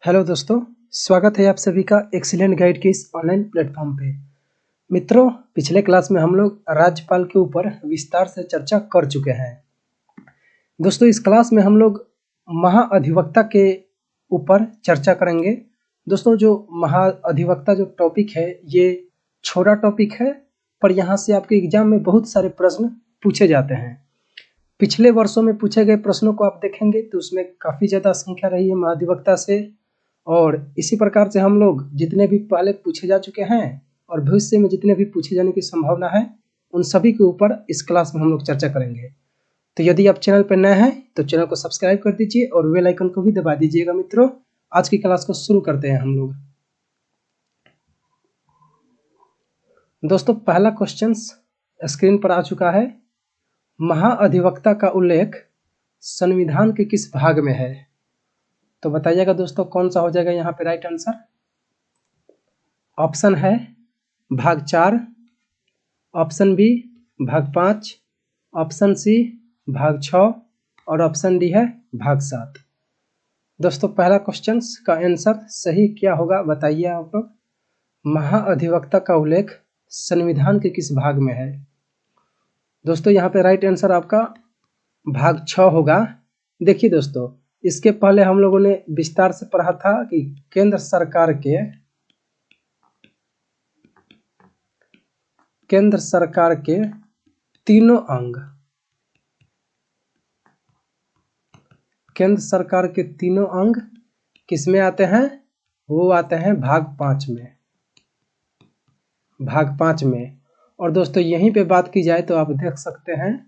Hello दोस्तों, स्वागत है आप सभी का एक्सीलेंट गाइड के इस ऑनलाइन प्लेटफॉर्म पे। मित्रों, पिछले क्लास में हम लोग राज्यपाल के ऊपर विस्तार से चर्चा कर चुके हैं। दोस्तों, इस क्लास में हम लोग महाअधिवक्ता के ऊपर चर्चा करेंगे। दोस्तों, जो महाअधिवक्ता जो टॉपिक है ये छोटा टॉपिक है, पर यहाँ से आपके एग्जाम में बहुत सारे प्रश्न पूछे जाते हैं। पिछले वर्षों में पूछे गए प्रश्नों को आप देखेंगे तो उसमें काफ़ी ज़्यादा संख्या रही है महाधिवक्ता से, और इसी प्रकार से हम लोग जितने भी पहले पूछे जा चुके हैं और भविष्य में जितने भी पूछे जाने की संभावना है उन सभी के ऊपर इस क्लास में हम लोग चर्चा करेंगे। तो यदि आप चैनल पर नए हैं तो चैनल को सब्सक्राइब कर दीजिए और बेल आइकन को भी दबा दीजिएगा। मित्रों, आज की क्लास को शुरू करते हैं हम लोग। दोस्तों, पहला क्वेश्चन स्क्रीन पर आ चुका है। महाअधिवक्ता का उल्लेख संविधान के किस भाग में है? तो बताइएगा दोस्तों, कौन सा हो जाएगा यहाँ पे राइट आंसर। ऑप्शन है भाग 4, ऑप्शन बी भाग 5, ऑप्शन सी भाग 6 और ऑप्शन डी है भाग 7। दोस्तों, पहला क्वेश्चन का आंसर सही क्या होगा बताइए आप लोग। महाअधिवक्ता का उल्लेख संविधान के किस भाग में है? दोस्तों, यहाँ पे राइट आंसर आपका भाग 6 होगा। देखिए दोस्तों, इसके पहले हम लोगों ने विस्तार से पढ़ा था कि केंद्र सरकार के तीनों अंग, केंद्र सरकार के तीनों अंग किस में आते हैं? वो आते हैं भाग 5 में, भाग 5 में। और दोस्तों, यहीं पे बात की जाए तो आप देख सकते हैं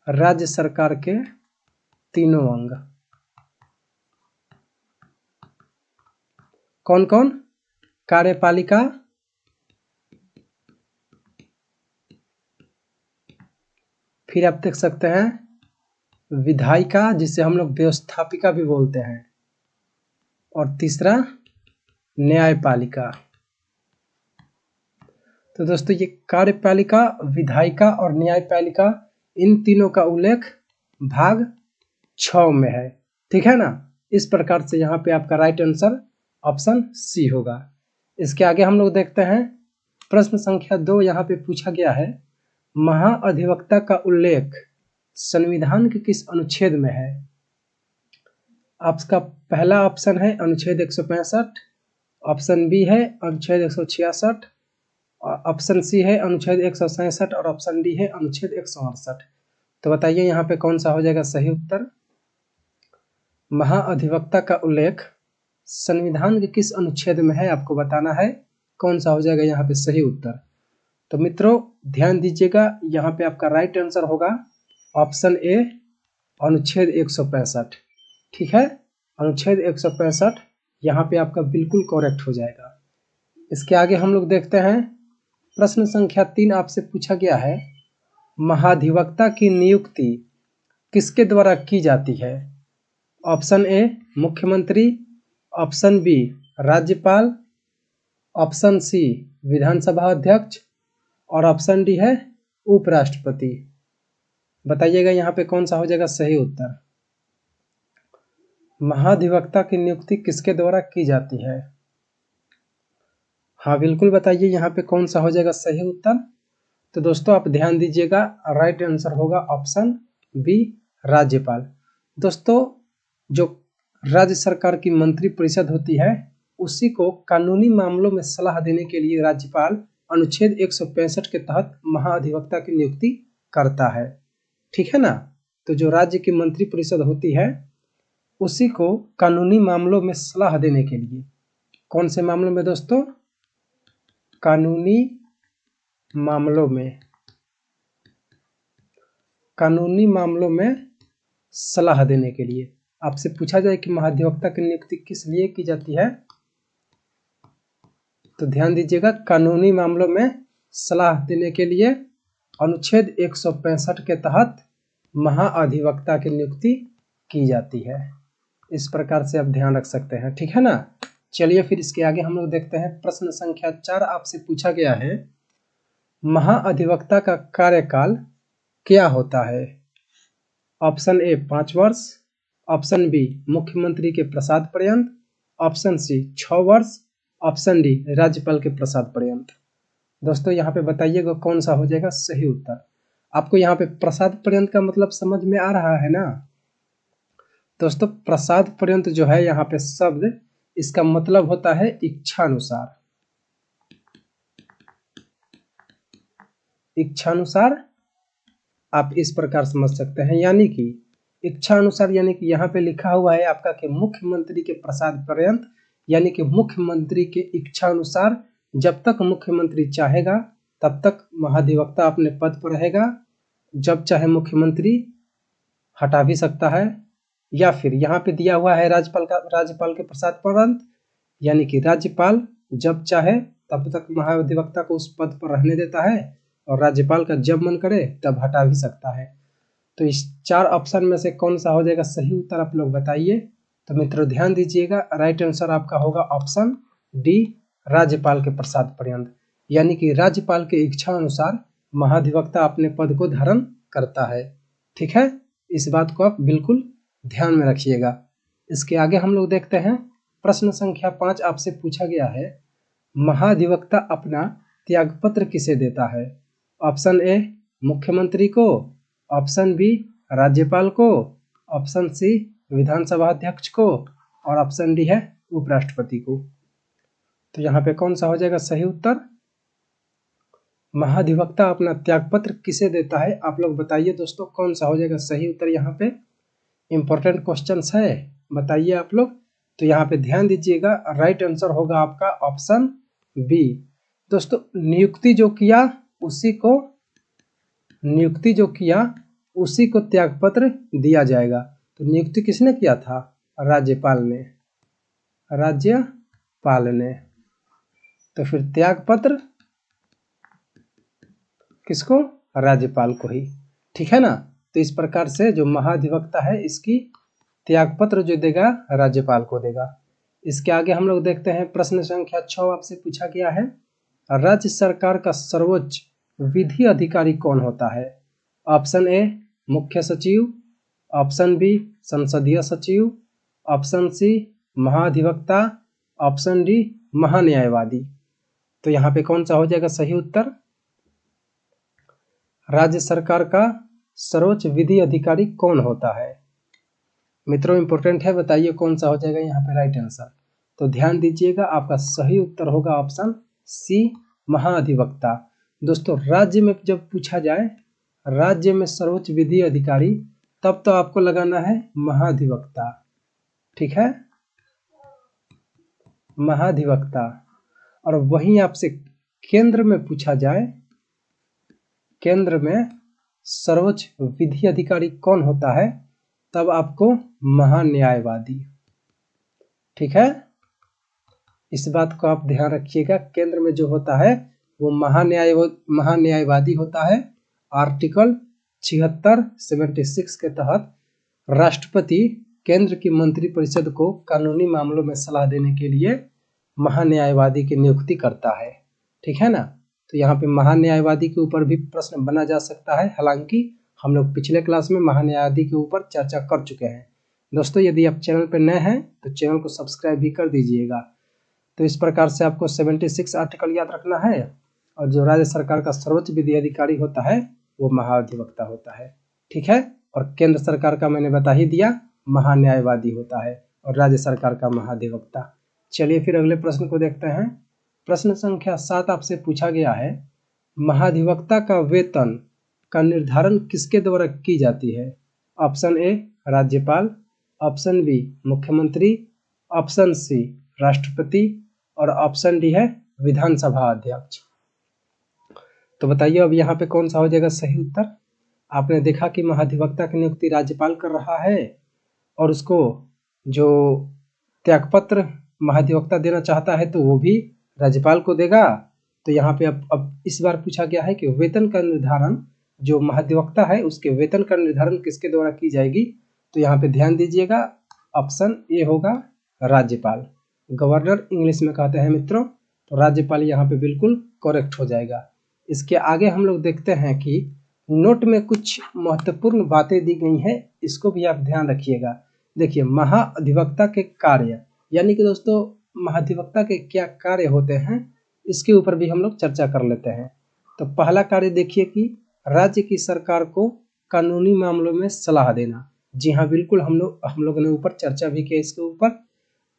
राज्य सरकार के तीनों अंग कौन कौन? कार्यपालिका, फिर आप देख सकते हैं विधायिका, जिसे हम लोग व्यवस्थापिका भी बोलते हैं, और तीसरा न्यायपालिका। तो दोस्तों, ये कार्यपालिका, विधायिका और न्यायपालिका, इन तीनों का उल्लेख भाग 6 में है। ठीक है ना। इस प्रकार से यहाँ पे आपका राइट आंसर ऑप्शन सी होगा। इसके आगे हम लोग देखते हैं प्रश्न संख्या 2। यहाँ पे पूछा गया है महाअधिवक्ता का उल्लेख संविधान के किस अनुच्छेद में है? आपका पहला ऑप्शन है अनुच्छेद 165, ऑप्शन बी है अनुच्छेद 166, ऑप्शन सी है अनुच्छेद 167 और ऑप्शन डी है अनुच्छेद 168। तो बताइए यहाँ पे कौन सा हो जाएगा सही उत्तर। महाअधिवक्ता का उल्लेख संविधान के किस अनुच्छेद में है, आपको बताना है कौन सा हो जाएगा यहाँ पे सही उत्तर। तो मित्रों, ध्यान दीजिएगा, यहाँ पे आपका राइट आंसर होगा ऑप्शन ए अनुच्छेद 165। ठीक है, अनुच्छेद 165 यहाँ पे आपका बिल्कुल करेक्ट हो जाएगा। इसके आगे हम लोग देखते हैं प्रश्न संख्या 3। आपसे पूछा गया है महाधिवक्ता की नियुक्ति किसके द्वारा की जाती है? ऑप्शन ए मुख्यमंत्री, ऑप्शन बी राज्यपाल, ऑप्शन सी विधानसभा अध्यक्ष और ऑप्शन डी है उपराष्ट्रपति। बताइएगा यहाँ पे कौन सा हो जाएगा सही उत्तर। महाधिवक्ता की नियुक्ति किसके द्वारा की जाती है? हाँ, बिल्कुल बताइए यहाँ पे कौन सा हो जाएगा सही उत्तर। तो दोस्तों, आप ध्यान दीजिएगा, राइट आंसर होगा ऑप्शन बी राज्यपाल। दोस्तों, जो राज्य सरकार की मंत्री परिषद होती है उसी को कानूनी मामलों में सलाह देने के लिए राज्यपाल अनुच्छेद 165 के तहत महाअधिवक्ता की नियुक्ति करता है। ठीक है ना। तो जो राज्य की मंत्री परिषद होती है उसी को कानूनी मामलों में सलाह देने के लिए, कौन से मामलों में दोस्तों? कानूनी मामलों में सलाह देने के लिए। आपसे पूछा जाए कि महाधिवक्ता की नियुक्ति किस लिए की जाती है, तो ध्यान दीजिएगा, कानूनी मामलों में सलाह देने के लिए अनुच्छेद 165 के तहत महाअधिवक्ता की नियुक्ति की जाती है। इस प्रकार से आप ध्यान रख सकते हैं। ठीक है ना। चलिए फिर इसके आगे हम लोग देखते हैं प्रश्न संख्या 4। आपसे पूछा गया है महाअधिवक्ता का कार्यकाल क्या होता है? ऑप्शन ए 5 वर्ष, ऑप्शन बी मुख्यमंत्री के प्रसाद पर्यंत, ऑप्शन सी 6 वर्ष, ऑप्शन डी राज्यपाल के प्रसाद पर्यंत। दोस्तों यहाँ पे बताइएगा कौन सा हो जाएगा सही उत्तर। आपको यहाँ पे प्रसाद पर्यंत का मतलब समझ में आ रहा है ना। दोस्तों प्रसाद पर्यंत जो है यहाँ पे शब्द, इसका मतलब होता है इच्छानुसार। इच्छानुसार आप इस प्रकार समझ सकते हैं, यानी कि इच्छा अनुसार, यानी कि यहाँ पे लिखा हुआ है आपका कि मुख्यमंत्री के प्रसाद पर्यंत, यानी कि मुख्यमंत्री के इच्छा अनुसार जब तक मुख्यमंत्री चाहेगा तब तक महाधिवक्ता अपने पद पर रहेगा। जब चाहे मुख्यमंत्री हटा भी सकता है, या फिर यहाँ पे दिया हुआ है राज्यपाल के प्रसाद पर्यंत, यानी कि राज्यपाल जब चाहे तब तक महाधिवक्ता को उस पद पर रहने देता है, और राज्यपाल का जब मन करे तब हटा भी सकता है। तो इस 4 ऑप्शन में से कौन सा हो जाएगा सही उत्तर, आप लोग बताइए। तो मित्रों ध्यान दीजिएगा, राइट आंसर आपका होगा ऑप्शन डी, राज्यपाल के प्रसाद पर्यंत, यानी कि राज्यपाल के इच्छा अनुसार महाधिवक्ता अपने पद को धारण करता है। ठीक है, इस बात को आप बिल्कुल ध्यान में रखिएगा। इसके आगे हम लोग देखते हैं प्रश्न संख्या 5 आपसे पूछा गया है, महाधिवक्ता अपना त्यागपत्र किसे देता है। ऑप्शन ए मुख्यमंत्री को, ऑप्शन बी राज्यपाल को, ऑप्शन सी विधानसभा अध्यक्ष को, और ऑप्शन डी है उपराष्ट्रपति को। तो यहाँ पे कौन सा हो जाएगा सही उत्तर। महाधिवक्ता अपना त्यागपत्र किसे देता है, आप लोग बताइए दोस्तों कौन सा हो जाएगा सही उत्तर। यहाँ पे इंपॉर्टेंट क्वेश्चंस है, बताइए आप लोग। तो यहाँ पे ध्यान दीजिएगा, राइट आंसर होगा आपका ऑप्शन बी। दोस्तों नियुक्ति जो किया उसी को त्यागपत्र दिया जाएगा। तो नियुक्ति किसने किया था, राज्यपाल ने। तो फिर त्यागपत्र किसको, राज्यपाल को ही। ठीक है ना। तो इस प्रकार से जो महाधिवक्ता है इसकी त्यागपत्र जो देगा राज्यपाल को देगा। इसके आगे हम लोग देखते हैं प्रश्न संख्या 6 आपसे पूछा गया है, राज्य सरकार का सर्वोच्च विधि अधिकारी कौन होता है। ऑप्शन ए मुख्य सचिव, ऑप्शन बी संसदीय सचिव, ऑप्शन सी महाधिवक्ता, ऑप्शन डी महान्यायवादी। तो यहाँ पे कौन सा हो जाएगा सही उत्तर। राज्य सरकार का सर्वोच्च विधि अधिकारी कौन होता है। मित्रों इंपॉर्टेंट है, बताइए कौन सा हो जाएगा यहाँ पे राइट आंसर। तो ध्यान दीजिएगा, आपका सही उत्तर होगा ऑप्शन सी महाधिवक्ता। दोस्तों राज्य में जब पूछा जाए राज्य में सर्वोच्च विधि अधिकारी, तब तो आपको लगाना है महाधिवक्ता। ठीक है, महाधिवक्ता। और वहीं आपसे केंद्र में पूछा जाए, केंद्र में सर्वोच्च विधि अधिकारी कौन होता है, तब आपको महान्यायवादी। ठीक है, इस बात को आप ध्यान रखिएगा, केंद्र में जो होता है वो महान्यायवादी होता है। आर्टिकल 76 के तहत राष्ट्रपति केंद्र की मंत्रिपरिषद को कानूनी मामलों में सलाह देने के लिए महान्यायवादी की नियुक्ति करता है। ठीक है ना। तो यहाँ पे महान्यायवादी के ऊपर भी प्रश्न बना जा सकता है, हालांकि हम लोग पिछले क्लास में महान्यायवादी के ऊपर चर्चा कर चुके हैं। दोस्तों यदि आप चैनल पर नए हैं तो चैनल को सब्सक्राइब भी कर दीजिएगा। तो इस प्रकार से आपको 76 आर्टिकल याद रखना है, और जो राज्य सरकार का सर्वोच्च विधि अधिकारी होता है वो महाधिवक्ता होता है। ठीक है, और केंद्र सरकार का मैंने बता ही दिया, महान्यायवादी होता है, और राज्य सरकार का महाधिवक्ता। चलिए फिर अगले प्रश्न को देखते हैं। प्रश्न संख्या 7 आपसे पूछा गया है, महाधिवक्ता का वेतन का निर्धारण किसके द्वारा की जाती है। ऑप्शन ए राज्यपाल, ऑप्शन बी मुख्यमंत्री, ऑप्शन सी राष्ट्रपति, और ऑप्शन डी है विधानसभा अध्यक्ष। तो बताइए अब यहाँ पे कौन सा हो जाएगा सही उत्तर। आपने देखा कि महाधिवक्ता की नियुक्ति राज्यपाल कर रहा है, और उसको जो त्यागपत्र महाधिवक्ता देना चाहता है तो वो भी राज्यपाल को देगा। तो यहाँ पे अब इस बार पूछा गया है कि वेतन का निर्धारण, जो महाधिवक्ता है उसके वेतन का निर्धारण किसके द्वारा की जाएगी। तो यहाँ पे ध्यान दीजिएगा, ऑप्शन ए होगा राज्यपाल, गवर्नर इंग्लिश में कहते हैं मित्रों। तो राज्यपाल यहाँ पे बिल्कुल करेक्ट हो जाएगा। इसके आगे हम लोग देखते हैं कि नोट में कुछ महत्वपूर्ण बातें दी गई हैं, इसको भी आप ध्यान रखिएगा। देखिए, महाधिवक्ता के कार्य, यानी कि दोस्तों महाधिवक्ता के क्या कार्य होते हैं, इसके ऊपर भी हम लोग चर्चा कर लेते हैं। तो पहला कार्य देखिए कि राज्य की सरकार को कानूनी मामलों में सलाह देना। जी हाँ, बिल्कुल, हम लोगों ने ऊपर चर्चा भी की इसके ऊपर।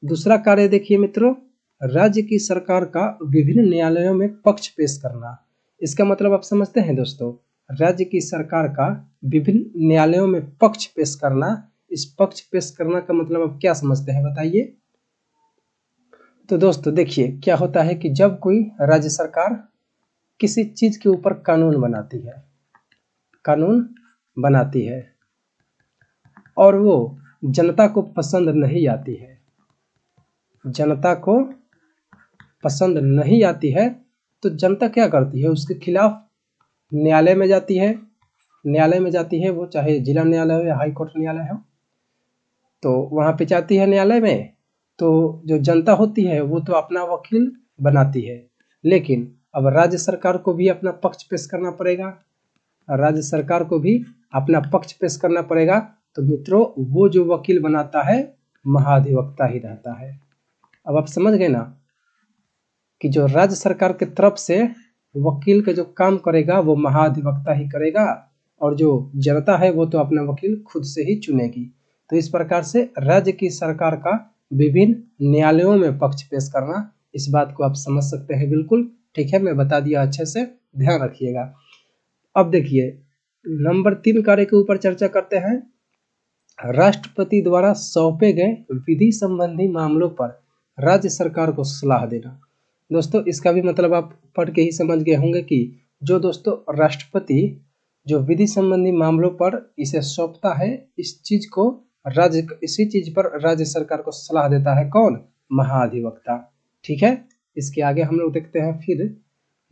दूसरा कार्य देखिए मित्रों, राज्य की सरकार का विभिन्न न्यायालयों में पक्ष पेश करना। इसका मतलब आप समझते हैं दोस्तों, राज्य की सरकार का विभिन्न न्यायालयों में पक्ष पेश करना। इस पक्ष पेश करना का मतलब आप क्या समझते हैं, बताइए। तो दोस्तों देखिए, क्या होता है कि जब कोई राज्य सरकार किसी चीज के ऊपर कानून बनाती है और वो जनता को पसंद नहीं आती है, तो जनता क्या करती है, उसके खिलाफ न्यायालय में जाती है, वो चाहे जिला न्यायालय हो या हाई कोर्ट न्यायालय हो, तो वहां पे जाती है न्यायालय में। तो जो जनता होती है वो तो अपना वकील बनाती है, लेकिन अब राज्य सरकार को भी अपना पक्ष पेश करना पड़ेगा। तो मित्रों, वो जो वकील बनाता है महाधिवक्ता ही रहता है। अब आप समझ गए ना कि जो राज्य सरकार की तरफ से वकील का जो काम करेगा वो महाधिवक्ता ही करेगा, और जो जनता है वो तो अपना वकील खुद से ही चुनेगी। तो इस प्रकार से राज्य की सरकार का विभिन्न न्यायालयों में पक्ष पेश करना, इस बात को आप समझ सकते हैं। बिल्कुल ठीक है, मैं बता दिया, अच्छे से ध्यान रखिएगा। अब देखिए, नंबर 3 कार्य के ऊपर चर्चा करते हैं। राष्ट्रपति द्वारा सौंपे गए विधि संबंधी मामलों पर राज्य सरकार को सलाह देना। दोस्तों, इसका भी मतलब आप पढ़ के ही समझ गए होंगे कि जो दोस्तों राष्ट्रपति जो विधि संबंधी मामलों पर इसे सौंपता है, इसी चीज पर राज्य सरकार को सलाह देता है कौन, महाधिवक्ता। ठीक है, इसके आगे हम लोग देखते हैं। फिर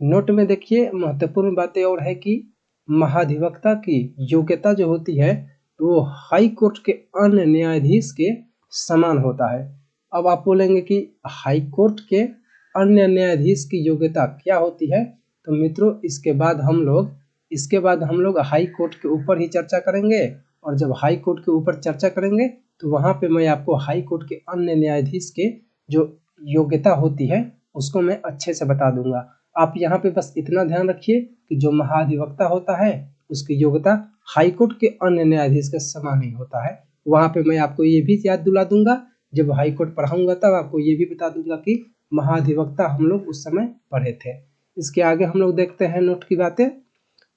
नोट में देखिए, महत्वपूर्ण बातें और है कि महाधिवक्ता की योग्यता जो होती है वो हाई कोर्ट के अन्य न्यायाधीश के समान होता है। अब आप बोलेंगे कि हाई कोर्ट के अन्य न्यायाधीश की योग्यता क्या होती है, तो मित्रों इसके बाद हम लोग हाई कोर्ट के ऊपर ही चर्चा करेंगे, और जब हाई कोर्ट के ऊपर चर्चा करेंगे तो वहां पे मैं आपको हाई कोर्ट के अन्य न्यायाधीश के जो योग्यता होती है उसको मैं अच्छे से बता दूंगा। आप यहाँ पे बस इतना ध्यान रखिए कि जो महाधिवक्ता होता है उसकी योग्यता हाई कोर्ट के अन्य न्यायाधीश के समान ही होता है। वहां पे मैं आपको ये भी याद दिला दूंगा, जब हाई कोर्ट पढ़ाऊंगा तब आपको ये भी बता दूंगा कि महाधिवक्ता हम लोग उस समय पढ़े थे। इसके आगे हम लोग देखते हैं नोट की बातें।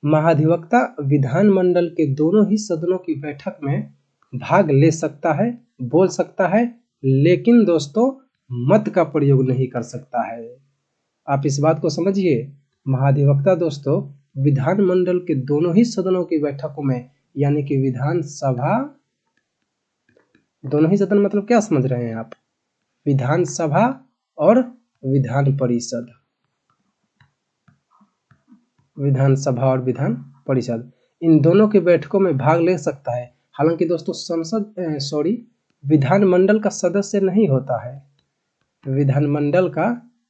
महाधिवक्ता विधानमंडल के दोनों ही सदनों की बैठक में भाग ले सकता है, बोल सकता है, लेकिन दोस्तों मत का प्रयोग नहीं कर सकता है। आप इस बात को समझिए, महाधिवक्ता दोस्तों विधानमंडल के दोनों ही सदनों की बैठकों में, यानी कि विधानसभा, दोनों ही सदन मतलब क्या समझ रहे हैं आप, विधानसभा और विधान परिषद, इन दोनों के बैठकों में भाग ले सकता है। हालांकि दोस्तों विधानमंडल का सदस्य नहीं होता है, विधानमंडल का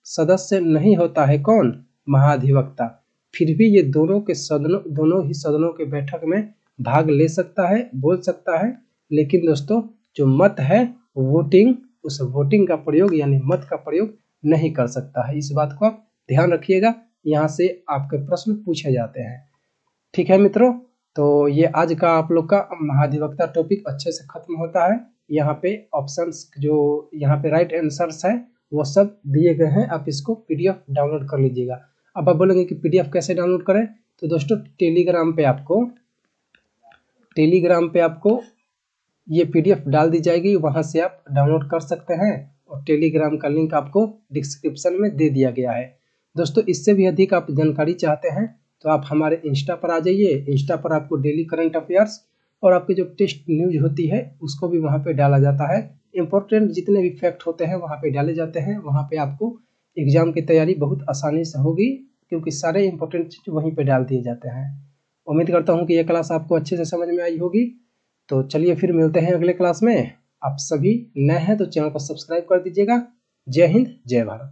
सदस्य नहीं होता है कौन, महाधिवक्ता। फिर भी ये दोनों ही सदनों के बैठक में भाग ले सकता है, बोल सकता है, लेकिन दोस्तों जो मत है वोटिंग, उस वोटिंग का प्रयोग यानी मत का प्रयोग नहीं कर सकता है। इस बात को आप ध्यान रखिएगा, यहाँ से आपके प्रश्न पूछे जाते हैं। ठीक है मित्रों, तो ये आज का आप लोग का महाधिवक्ता टॉपिक अच्छे से खत्म होता है। यहाँ पे ऑप्शंस जो यहाँ पे राइट आंसर्स है वो सब दिए गए हैं, आप इसको पीडीएफ डाउनलोड कर लीजिएगा। अब आप बोलेंगे कि पीडीएफ कैसे डाउनलोड करें, तो दोस्तों टेलीग्राम पे आपको ये पीडीएफ डाल दी जाएगी, वहां से आप डाउनलोड कर सकते हैं, और टेलीग्राम का लिंक आपको डिस्क्रिप्शन में दे दिया गया है। दोस्तों इससे भी अधिक आप जानकारी चाहते हैं तो आप हमारे इंस्टा पर आ जाइए। इंस्टा पर आपको डेली करंट अफेयर्स और आपकी जो टेस्ट न्यूज होती है उसको भी वहाँ पे डाला जाता है। इम्पोर्टेंट जितने भी फैक्ट होते हैं वहाँ पे डाले जाते हैं। वहाँ पे आपको एग्जाम की तैयारी बहुत आसानी से होगी, क्योंकि सारे इंपॉर्टेंट चीज वहीं पे डाल दिए जाते हैं। उम्मीद करता हूँ कि यह क्लास आपको अच्छे से समझ में आई होगी। तो चलिए फिर मिलते हैं अगले क्लास में। आप सभी नए हैं तो चैनल को सब्सक्राइब कर दीजिएगा। जय हिंद, जय भारत।